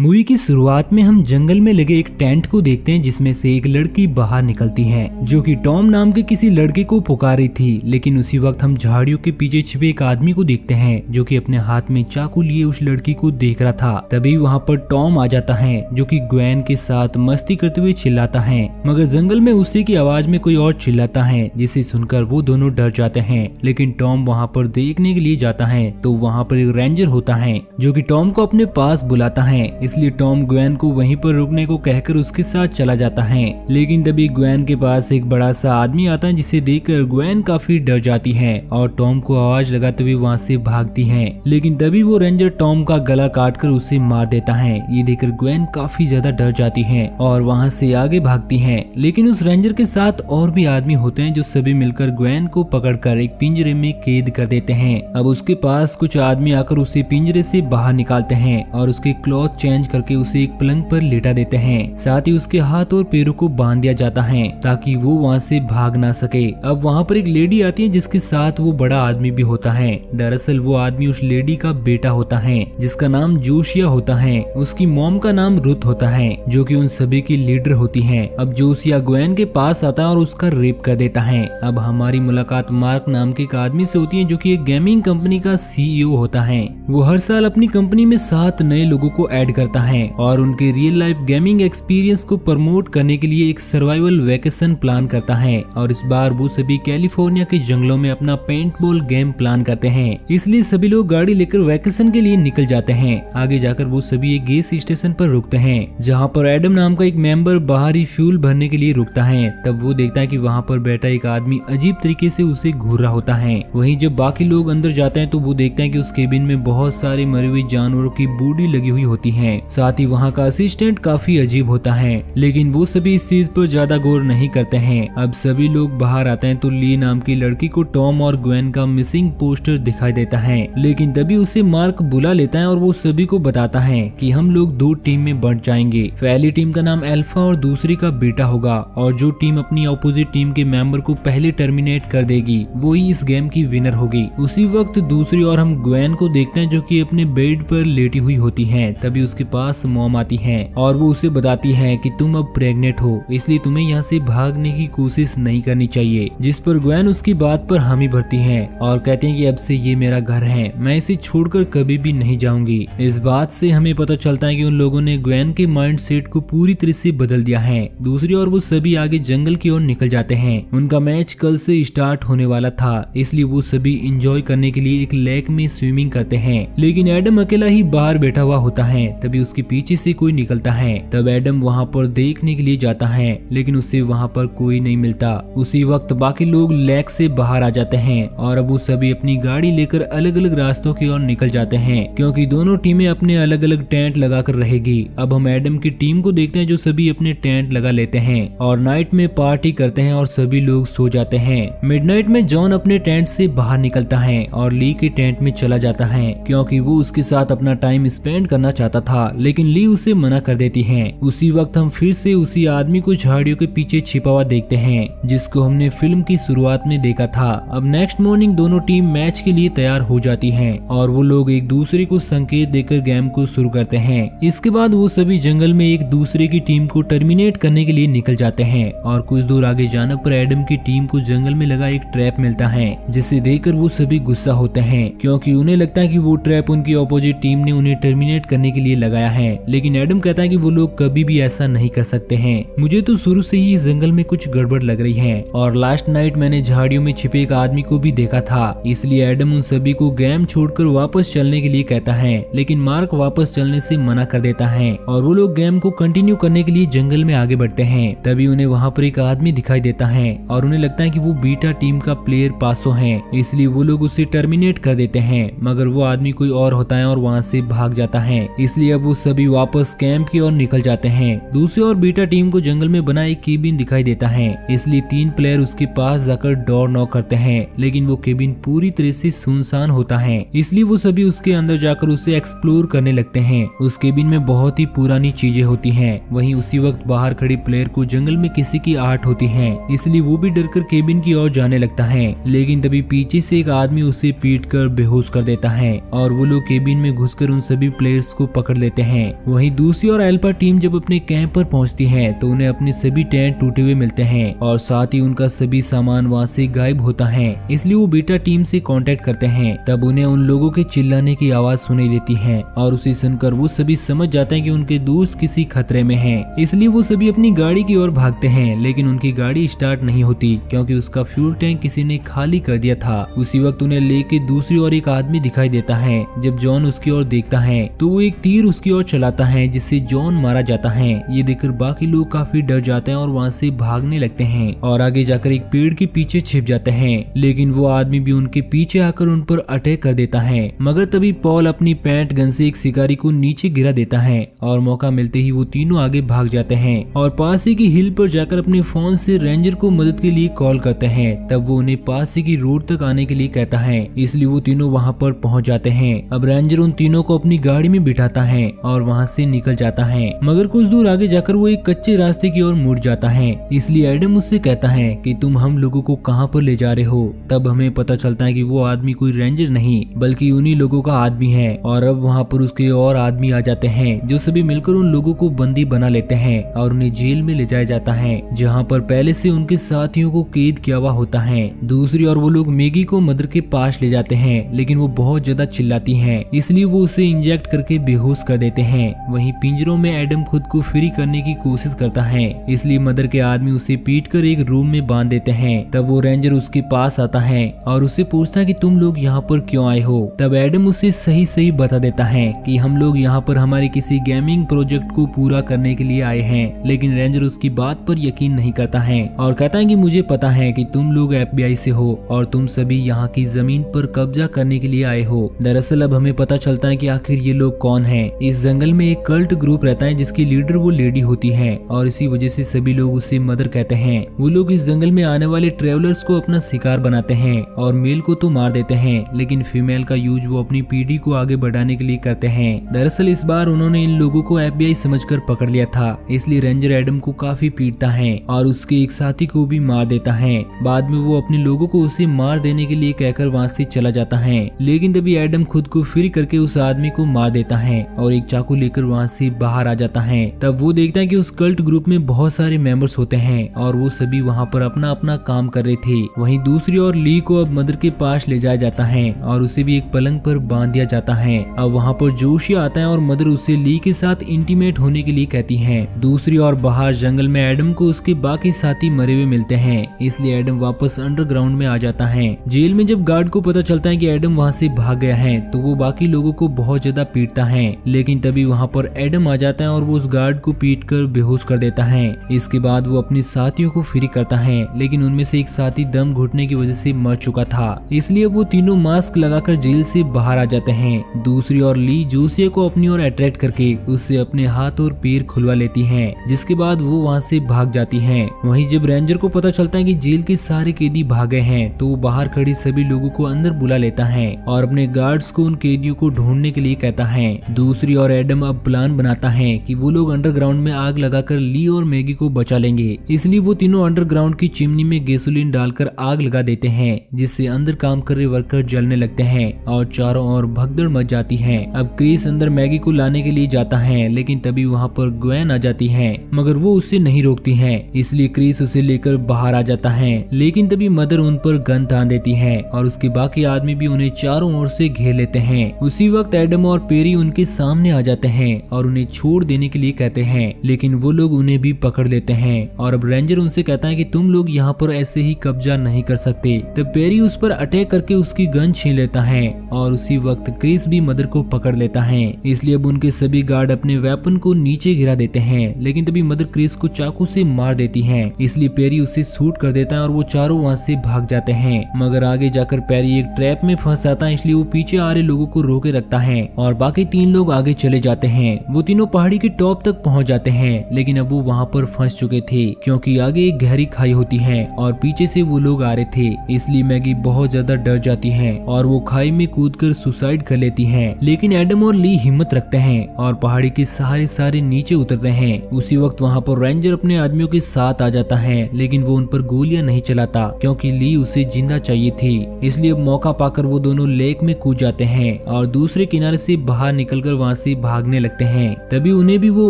Movie की शुरुआत में हम जंगल में लगे एक टेंट को देखते हैं जिसमें से एक लड़की बाहर निकलती है जो कि टॉम नाम के किसी लड़के को पुकार रही थी। लेकिन उसी वक्त हम झाड़ियों के पीछे छिपे एक आदमी को देखते हैं जो कि अपने हाथ में चाकू लिए उस लड़की को देख रहा था। तभी वहाँ पर टॉम आ जाता है जो कि ग्वेन के साथ मस्ती करते हुए चिल्लाता है, मगर जंगल में उसी की आवाज में कोई और चिल्लाता है जिसे सुनकर वो दोनों डर जाते हैं। लेकिन टॉम वहाँ पर देखने के लिए जाता है तो वहाँ पर एक रेंजर होता है जो कि टॉम को अपने पास बुलाता है। इसलिए टॉम ग्वेन को वहीं पर रुकने को कहकर उसके साथ चला जाता है। लेकिन तभी ग्वेन के पास एक बड़ा सा आदमी आता है जिसे देखकर ग्वेन काफी डर जाती है और टॉम को आवाज लगाते हुए वहाँ से भागती है। लेकिन तभी वो रेंजर टॉम का गला काटकर उसे मार देता है। ये देखकर ग्वेन काफी ज्यादा डर जाती है और वहाँ से आगे भागती है। लेकिन उस रेंजर के साथ और भी आदमी होते हैं जो सभी मिलकर ग्वेन को पकड़कर एक पिंजरे में कैद कर देते हैं। अब उसके पास कुछ आदमी आकर उसे पिंजरे से बाहर निकालते हैं और उसके क्लॉथ चेंज करके उसे एक पलंग पर लेटा देते हैं। साथ ही उसके हाथ और पैरों को बांध दिया जाता है ताकि वो वहाँ से भाग ना सके। अब वहाँ पर एक लेडी आती है जिसके साथ वो बड़ा आदमी भी होता है। दरअसल वो आदमी उस लेडी का बेटा होता है जिसका नाम जोशिया होता है। उसकी मॉम का नाम रुथ होता है जो कि उन सभी की लीडर होती है। अब जोशिया ग्वेन के पास आता है और उसका रेप कर देता है। अब हमारी मुलाकात मार्क नाम के एक आदमी से होती है जो कि एक गेमिंग कंपनी का CEO होता है। वो हर साल अपनी कंपनी में 7 नए लोगों को ऐड करता है और उनके रियल लाइफ गेमिंग एक्सपीरियंस को प्रमोट करने के लिए एक सर्वाइवल वेकेशन प्लान करता है। और इस बार वो सभी कैलिफोर्निया के जंगलों में अपना पेंटबॉल गेम प्लान करते हैं। इसलिए सभी लोग गाड़ी लेकर वेकेशन के लिए निकल जाते हैं। आगे जाकर वो सभी एक गैस स्टेशन पर रुकते हैं जहाँ पर एडम नाम का एक मेंबर बाहरी फ्यूल भरने के लिए रुकता है। तब वो देखता है कि वहाँ पर बैठा एक आदमी अजीब तरीके से उसे घूर रहा होता है। वहीं जब बाकी लोग अंदर जाते हैं तो वो देखते हैं कि उस केबिन में बहुत सारे मरे हुए जानवरों की बॉडी लगी हुई होती है। साथ ही वहाँ का असिस्टेंट काफी अजीब होता है। लेकिन वो सभी इस चीज पर ज्यादा गौर नहीं करते हैं। अब सभी लोग बाहर आते हैं तो ली नाम की लड़की को टॉम और ग्वेन का मिसिंग पोस्टर दिखाई देता है। लेकिन तभी उसे मार्क बुला लेता है और वो सभी को बताता है कि हम लोग 2 टीम में बंट जाएंगे। पहली टीम का नाम अल्फा और दूसरी का बीटा होगा और जो टीम अपनी अपोजिट टीम के मेंबर को पहले टर्मिनेट कर देगी वो ही इस गेम की विनर होगी। उसी वक्त दूसरी ओर हम ग्वेन को देखते हैं जो कि अपने बेड पर लेटी हुई होती है। तभी उसके पास मॉम आती है और वो उसे बताती है कि तुम अब प्रेग्नेंट हो, इसलिए तुम्हें यहाँ से भागने की कोशिश नहीं करनी चाहिए। जिस पर ग्वेन उसकी बात पर हामी भरती है और कहते हैं कि अब से ये मेरा घर है, मैं इसे छोड़कर कभी भी नहीं जाऊंगी। इस बात से हमें पता चलता है कि उन लोगों ने ग्वेन के माइंड सेट को पूरी तरह से बदल दिया है। दूसरी ओर वो सभी आगे जंगल की ओर निकल जाते हैं। उनका मैच कल से स्टार्ट होने वाला था, इसलिए वो सभी एंजॉय करने के लिए एक लेक में स्विमिंग करते हैं। लेकिन एडम अकेला ही बाहर बैठा हुआ होता है। तभी उसके पीछे से कोई निकलता है। तब एडम वहाँ पर देखने के लिए जाता है लेकिन उसे वहाँ पर कोई नहीं मिलता। उसी वक्त बाकी लोग लेक से बाहर आ जाते हैं और अब वो सभी अपनी गाड़ी लेकर अलग अलग रास्तों की ओर निकल जाते हैं क्योंकि दोनों टीमें अपने अलग अलग टेंट लगाकर रहेगी। अब हम एडम की टीम को देखते हैं जो सभी अपने टेंट लगा लेते हैं और नाइट में पार्टी करते हैं और सभी लोग सो जाते हैं। मिडनाइट में जॉन अपने टेंट से बाहर निकलता है और ली के टेंट में चला जाता है क्योंकि वो उसके साथ अपना टाइम स्पेंड करना चाहता था। लेकिन ली उसे मना कर देती है। उसी वक्त हम फिर से उसी आदमी को झाड़ियों के पीछे छिपा हुआ देखते हैं जिसको हमने फिल्म की शुरुआत में देखा था। अब नेक्स्ट मॉर्निंग दोनों टीम मैच के लिए तैयार हो जाती हैं और वो लोग एक दूसरे को संकेत देकर गेम को शुरू करते हैं। इसके बाद वो सभी जंगल में एक दूसरे की टीम को टर्मिनेट करने के लिए निकल जाते हैं और कुछ दूर आगे जाने पर एडम की टीम को जंगल में लगा एक ट्रैप मिलता है जिसे देखकर वो सभी गुस्सा होते हैं क्योंकि उन्हें लगता है कि वो ट्रैप उनकी अपोजिट टीम ने उन्हें टर्मिनेट करने के लिए लगाया है। लेकिन एडम कहता है कि वो लोग कभी भी ऐसा नहीं कर सकते हैं। मुझे तो शुरू से ही इस जंगल में कुछ गड़बड़ लग रही है और लास्ट नाइट मैंने झाड़ियों में छिपे एक आदमी को भी देखा था। इसलिए एडम उन सभी को गेम छोड़कर वापस चलने के लिए कहता है। लेकिन मार्क वापस चलने से मना कर देता है और वो लोग गेम को कंटिन्यू करने के लिए जंगल में आगे बढ़ते हैं। तभी उन्हें वहाँ पर एक आदमी दिखाई देता है और उन्हें लगता है कि वो बीटा टीम का प्लेयर पासो है, इसलिए वो लोग उसे टर्मिनेट कर देते हैं। मगर वो आदमी कोई और होता है और वहाँ से भाग जाता है। इसलिए अब वो सभी वापस कैंप की ओर निकल जाते हैं। दूसरी ओर बीटा टीम को जंगल में बना एक केबिन दिखाई देता है, इसलिए 3 प्लेयर उसके पास जाकर डोर नॉक करते हैं। लेकिन वो केबिन पूरी तरह से सुनसान होता है, इसलिए वो सभी उसके अंदर जाकर उसे एक्सप्लोर करने लगते हैं। उस केबिन में बहुत ही पुरानी चीजें होती हैं। वहीं उसी वक्त बाहर खड़ी प्लेयर को जंगल में किसी की आहट होती है, इसलिए वो भी डरकर केबिन की ओर जाने लगता है। लेकिन तभी पीछे से एक आदमी उसे पीट कर बेहोश कर देता है और वो लोग केबिन में घुसकर उन सभी प्लेयर्स को पकड़ लेते लेते हैं। वहीं दूसरी और अल्फा टीम जब अपने कैंप पर पहुंचती है तो उन्हें अपने सभी टेंट टूटे हुए मिलते हैं और साथ ही उनका सभी सामान वहां से गायब होता है। इसलिए वो बीटा टीम से कांटेक्ट करते हैं। तब उन्हें उन लोगों के चिल्लाने की आवाज सुनाई देती है और उसे सुनकर वो सभी समझ जाते हैं कि उनके दोस्त किसी खतरे में हैं। इसलिए वो सभी अपनी गाड़ी की ओर भागते हैं, लेकिन उनकी गाड़ी स्टार्ट नहीं होती क्योंकि उसका फ्यूल टैंक किसी ने खाली कर दिया था। उसी वक्त उन्हें लेके दूसरी ओर एक आदमी दिखाई देता है। जब जॉन उसकी ओर देखता है तो वो एक तीर उसकी ओर चलाता है, जिससे जॉन मारा जाता है। ये देखकर बाकी लोग काफी डर जाते हैं और वहाँ से भागने लगते हैं और आगे जाकर एक पेड़ के पीछे छिप जाते हैं। लेकिन वो आदमी भी उनके पीछे आकर उन पर अटैक कर देता है, मगर तभी पॉल अपनी पैंट गन से एक शिकारी को नीचे गिरा देता है और मौका मिलते ही वो तीनों आगे भाग जाते हैं और पास ही की हिल पर जाकर अपने फोन से रेंजर को मदद के लिए कॉल करते हैं। तब वो उन्हें पास ही की रोड तक आने के लिए कहता है, इसलिए वो तीनों वहाँ पर पहुँच जाते हैं। अब रेंजर उन तीनों को अपनी गाड़ी में बिठाता है और वहाँ से निकल जाता है, मगर कुछ दूर आगे जाकर वो एक कच्चे रास्ते की ओर मुड़ जाता है। इसलिए एडम उससे कहता है कि तुम हम लोगों को कहाँ पर ले जा रहे हो। तब हमें पता चलता है कि वो आदमी कोई रेंजर नहीं बल्कि उन्हीं लोगों का आदमी है और अब वहाँ पर उसके और आदमी आ जाते हैं जो सभी मिलकर उन लोगों को बंदी बना लेते हैं और उन्हें जेल में ले जाया जाता है, जहाँ पर पहले से उनके साथियों को कैद किया हुआ होता है। दूसरी ओर वो लोग मैगी को मदर के पास ले जाते हैं, लेकिन वो बहुत ज्यादा चिल्लाती है, इसलिए वो उसे इंजेक्ट करके बेहोश कर देते हैं। वहीं पिंजरों में एडम खुद को फ्री करने की कोशिश करता है, इसलिए मदर के आदमी उसे पीटकर एक रूम में बांध देते हैं। तब वो रेंजर उसके पास आता है और उससे पूछता है कि तुम लोग यहाँ पर क्यों आए हो। तब एडम उसे सही सही बता देता है कि हम लोग यहाँ पर हमारे किसी गेमिंग प्रोजेक्ट को पूरा करने के लिए आए हैं। लेकिन रेंजर उसकी बात पर यकीन नहीं करता है और कहता है कि मुझे पता है कि तुम लोग FBI से हो और तुम सभी यहाँ की जमीन पर कब्जा करने के लिए आए हो। दरअसल अब हमें पता चलता है कि आखिर ये लोग कौन हैं। इस जंगल में एक कल्ट ग्रुप रहता है जिसकी लीडर वो लेडी होती है और इसी वजह से सभी लोग उसे मदर कहते हैं। वो लोग इस जंगल में आने वाले ट्रेवलर्स को अपना शिकार बनाते हैं और मेल को तो मार देते हैं, लेकिन फीमेल का यूज वो अपनी पीढ़ी को आगे बढ़ाने के लिए करते हैं। दरअसल इस बार उन्होंने इन लोगों को FBI समझकर पकड़ लिया था, इसलिए रेंजर एडम को काफी पीटता है और उसके एक साथी को भी मार देता है। बाद में वो अपने लोगों को उसे मार देने के लिए कहकर वहाँ से चला जाता है, लेकिन तभी एडम खुद को फ्री करके उस आदमी को मार देता है और एक चाकू लेकर वहाँ से बाहर आ जाता है। तब वो देखता है कि उस कल्ट ग्रुप में बहुत सारे मेंबर्स होते हैं और वो सभी वहाँ पर अपना अपना काम कर रहे थे। वहीं दूसरी ओर ली को अब मदर के पास ले जाया जाता है और उसे भी एक पलंग पर बांध दिया जाता है। अब वहाँ पर जोशिया आता है और मदर उसे ली के साथ इंटीमेट होने के लिए कहती है। दूसरी ओर बाहर जंगल में एडम को उसके बाकी साथी मरे हुए मिलते हैं, इसलिए एडम वापस अंडरग्राउंड में आ जाता है। जेल में जब गार्ड को पता चलता है कि एडम वहाँ से भाग गया है तो वो बाकी लोगों को बहुत ज्यादा पीटता है, लेकिन तभी वहाँ पर एडम आ जाता है और वो उस गार्ड को पीट कर बेहोश कर देता है। इसके बाद वो अपने साथियों को फ्री करता है, लेकिन उनमें से एक साथी दम घुटने की वजह से मर चुका था, इसलिए वो तीनों मास्क लगाकर जेल से बाहर आ जाते हैं। दूसरी ओर ली जोशिया को अपनी ओर अट्रैक्ट करके उससे अपने हाथ और पैर खुलवा लेती है, जिसके बाद वो वहाँ से भाग जाती है। वहीं जब रेंजर को पता चलता है कि जेल के सारे कैदी भागे हैं तो वो बाहर खड़ी सभी लोगों को अंदर बुला लेता है और अपने गार्ड्स को उन कैदियों को ढूंढने के लिए कहता है। दूसरी ओर एडम अब प्लान बनाता है कि वो लोग अंडरग्राउंड में आग लगाकर ली और मैगी को बचा लेंगे, इसलिए वो तीनों अंडरग्राउंड की चिमनी में गैसोलीन डालकर आग लगा देते हैं, जिससे अंदर काम कर रहे वर्कर जलने लगते हैं और चारों ओर भगदड़ मच जाती है। अब क्रिस अंदर मैगी को लाने के लिए जाता है, लेकिन तभी वहाँ पर ग्वेन आ जाती है, मगर वो उसे नहीं रोकती है, इसलिए क्रिस उसे लेकर बाहर आ जाता है। लेकिन तभी मदर उन पर गन तान देती है और उसके बाकी आदमी भी उन्हें चारों ओर से घेर लेते हैं। उसी वक्त एडम और पेरी उनके सामने आ जाते हैं और उन्हें छोड़ देने के लिए कहते हैं, लेकिन वो लोग उन्हें भी पकड़ लेते हैं और अब रेंजर उनसे कहता है कि तुम लोग यहाँ पर ऐसे ही कब्जा नहीं कर सकते। तब पेरी उस पर अटैक करके उसकी गन छीन लेता है और उसी वक्त क्रिस भी मदर को पकड़ लेता है, इसलिए अब उनके सभी गार्ड अपने वेपन को नीचे गिरा देते हैं। लेकिन तभी मदर क्रिस को चाकू से मार देती है, इसलिए पेरी उसे शूट कर देता है और वो चारों वहाँ से भाग जाते हैं। मगर आगे जाकर पेरी एक ट्रैप में फंस जाता है, इसलिए वो पीछे आ रहे लोगों को रोके रखता है और बाकी तीन लोग आगे चले जाते हैं। वो तीनों पहाड़ी के टॉप तक पहुंच जाते हैं, लेकिन अब वो वहाँ पर फंस चुके थे क्योंकि आगे एक गहरी खाई होती है और पीछे से वो लोग आ रहे थे, इसलिए मैगी बहुत ज्यादा डर जाती है और वो खाई में कूदकर सुसाइड कर लेती है। लेकिन एडम और ली हिम्मत रखते हैं और पहाड़ी के सारे नीचे उतरते हैं। उसी वक्त वहाँ पर रेंजर अपने आदमियों के साथ आ जाता है, लेकिन वो उन पर गोलियां नहीं चलाता क्योंकि ली उसे जिंदा चाहिए थी, इसलिए अब मौका पाकर वो दोनों लेक में कूद जाते हैं और दूसरे किनारे से बाहर निकलकर वहाँ वहाँ से भागने लगते हैं। तभी उन्हें भी वो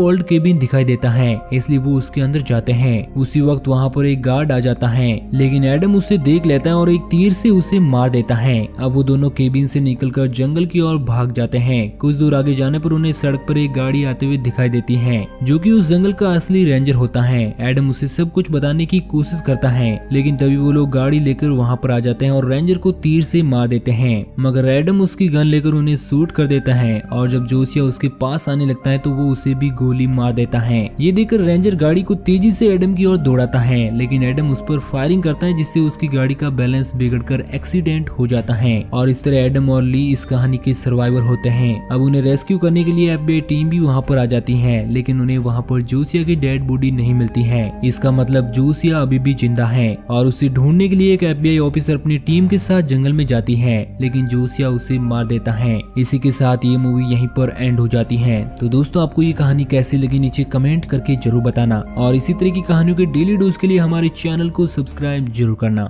ओल्ड केबिन दिखाई देता है, इसलिए वो उसके अंदर जाते हैं। उसी वक्त वहाँ पर एक गार्ड आ जाता है, लेकिन एडम उसे देख लेता है और एक तीर से उसे मार देता है। अब वो दोनों केबिन से निकलकर जंगल की ओर भाग जाते हैं। कुछ दूर आगे जाने पर उन्हें सड़क पर एक गाड़ी आते हुए दिखाई देती है, जो कि उस जंगल का असली रेंजर होता है। एडम उसे सब कुछ बताने की कोशिश करता है, लेकिन तभी वो लोग गाड़ी लेकर वहाँ पर आ जाते हैं और रेंजर को तीर से मार देते हैं। मगर एडम उसकी गन लेकर उन्हें शूट कर देता है और जब जोसिया उसके पास आने लगता है तो वो उसे भी गोली मार देता है। ये देखकर रेंजर गाड़ी को तेजी से एडम की ओर दौड़ाता है, लेकिन एडम उस पर फायरिंग करता है, जिससे उसकी गाड़ी का बैलेंस बिगड़कर एक्सीडेंट हो जाता है। और इस तरह एडम और ली इस कहानी के सर्वाइवर होते हैं। अब उन्हें रेस्क्यू करने के लिए FBI टीम भी वहाँ पर आ जाती है, लेकिन उन्हें वहाँ पर जोसिया की डेड बॉडी नहीं मिलती है। इसका मतलब जोसिया अभी भी जिंदा है और उसे ढूंढने के लिए एक FBI ऑफिसर अपनी टीम के साथ जंगल में जाती है, लेकिन जोसिया उसे मार देता है। इसी के साथ ये मूवी यहीं पर एंड हो जाती है। तो दोस्तों, आपको ये कहानी कैसी लगी नीचे कमेंट करके जरूर बताना और इसी तरह की कहानियों के डेली डोज के लिए हमारे चैनल को सब्सक्राइब जरूर करना।